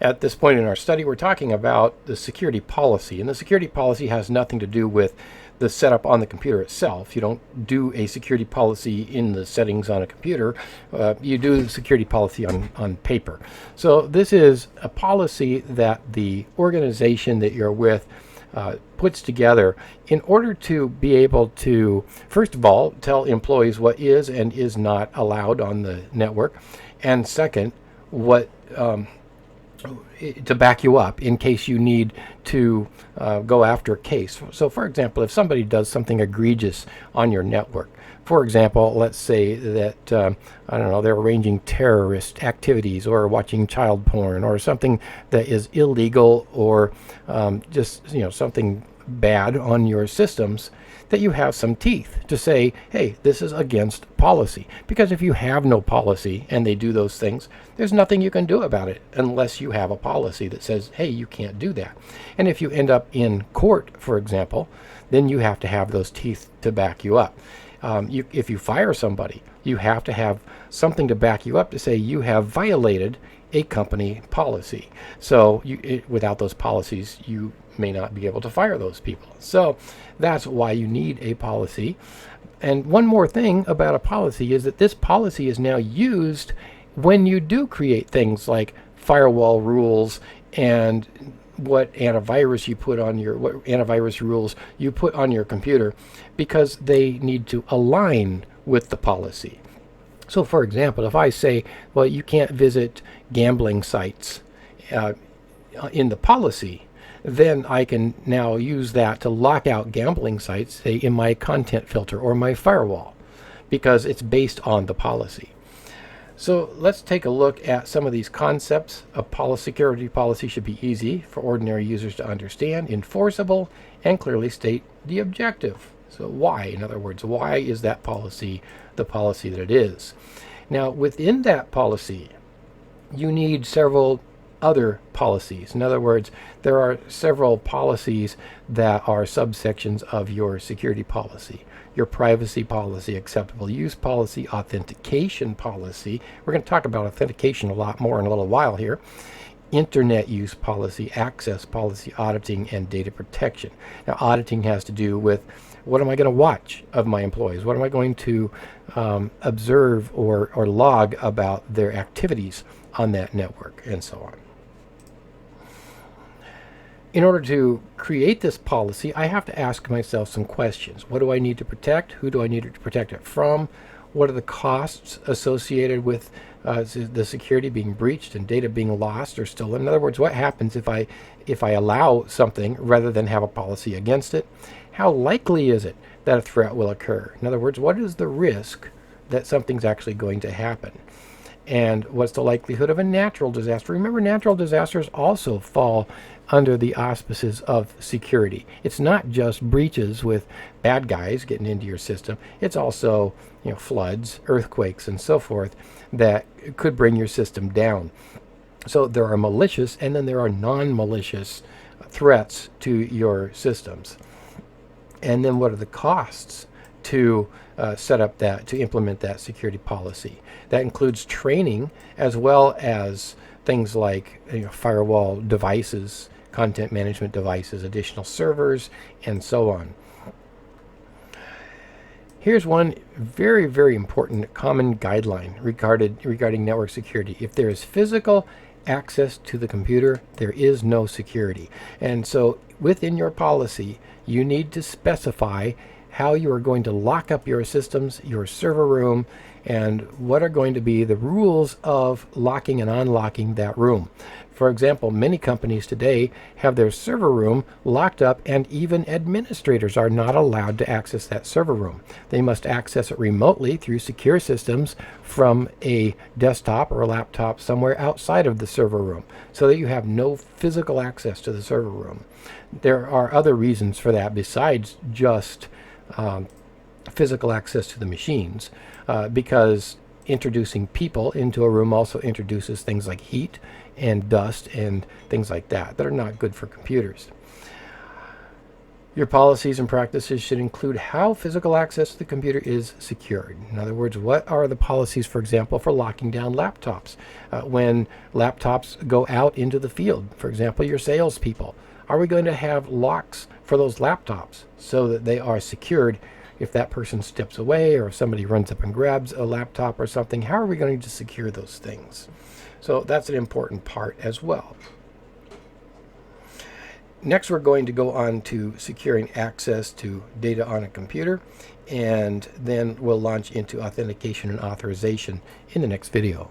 At this point in our study, we're talking about the security policy, and the security policy has nothing to do with the setup on the computer itself. You don't do a security policy in the settings on a computer. You do the security policy on paper. So this is a policy that the organization that you're with puts together in order to be able to, first of all, tell employees what is and is not allowed on the network, and second, what to back you up in case you need to go after a case. So, for example, if somebody does something egregious on your network, for example, let's say that, I don't know, they're arranging terrorist activities or watching child porn or something that is illegal or just, something bad on your systems, that you have some teeth to say, hey, this is against policy. Because if you have no policy and they do those things, there's nothing you can do about it unless you have a policy that says, hey, you can't do that. And if you end up in court, for example, then you have to have those teeth to back you up. If you fire somebody, you have to have something to back you up to say you have violated a company policy. So without those policies, you may not be able to fire those people. So that's why you need a policy. And one more thing about a policy is that this policy is now used when you do create things like firewall rules and what antivirus rules you put on your computer, because they need to align with the policy. So for example, if I say, well, you can't visit gambling sites in the policy, then I can now use that to lock out gambling sites, say, in my content filter or my firewall, because it's based on the policy. So let's take a look at some of these concepts. A security policy should be easy for ordinary users to understand, enforceable, and clearly state the objective. So why? In other words, why is that policy the policy that it is? Now, within that policy, you need several other policies. In other words, there are several policies that are subsections of your security policy. Your privacy policy, acceptable use policy, authentication policy. We're going to talk about authentication a lot more in a little while here. Internet use policy, access policy, auditing, and data protection. Now, auditing has to do with what am I going to watch of my employees? What am I going to observe or log about their activities on that network, and so on. In order to create this policy, I have to ask myself some questions. What do I need to protect? Who do I need to protect it from? What are the costs associated with the security being breached and data being lost or stolen? In other words, what happens if I allow something rather than have a policy against it? How likely is it that a threat will occur? In other words, what is the risk that something's actually going to happen? And what's the likelihood of a natural disaster? Remember, natural disasters also fall under the auspices of security. It's not just breaches with bad guys getting into your system. It's also, floods, earthquakes, and so forth that could bring your system down. So there are malicious and then there are non-malicious threats to your systems. And then what are the costs to to implement that security policy? That includes training as well as things like firewall devices, content management devices, additional servers, and so on. Here's one very, very important common guideline regarding network security. If there is physical access to the computer, there is no security. And so within your policy, you need to specify how you are going to lock up your systems, your server room, and what are going to be the rules of locking and unlocking that room. For example, many companies today have their server room locked up, and even administrators are not allowed to access that server room. They must access it remotely through secure systems from a desktop or a laptop somewhere outside of the server room, so that you have no physical access to the server room. There are other reasons for that besides just physical access to the machines, because introducing people into a room also introduces things like heat and dust and things like that are not good for computers. Your policies and practices should include how physical access to the computer is secured. In other words, what are the policies, for example, for locking down laptops? When laptops go out into the field, for example, your salespeople, are we going to have locks for those laptops so that they are secured? If that person steps away or if somebody runs up and grabs a laptop or something, how are we going to secure those things? So that's an important part as well. Next, we're going to go on to securing access to data on a computer, and then we'll launch into authentication and authorization in the next video.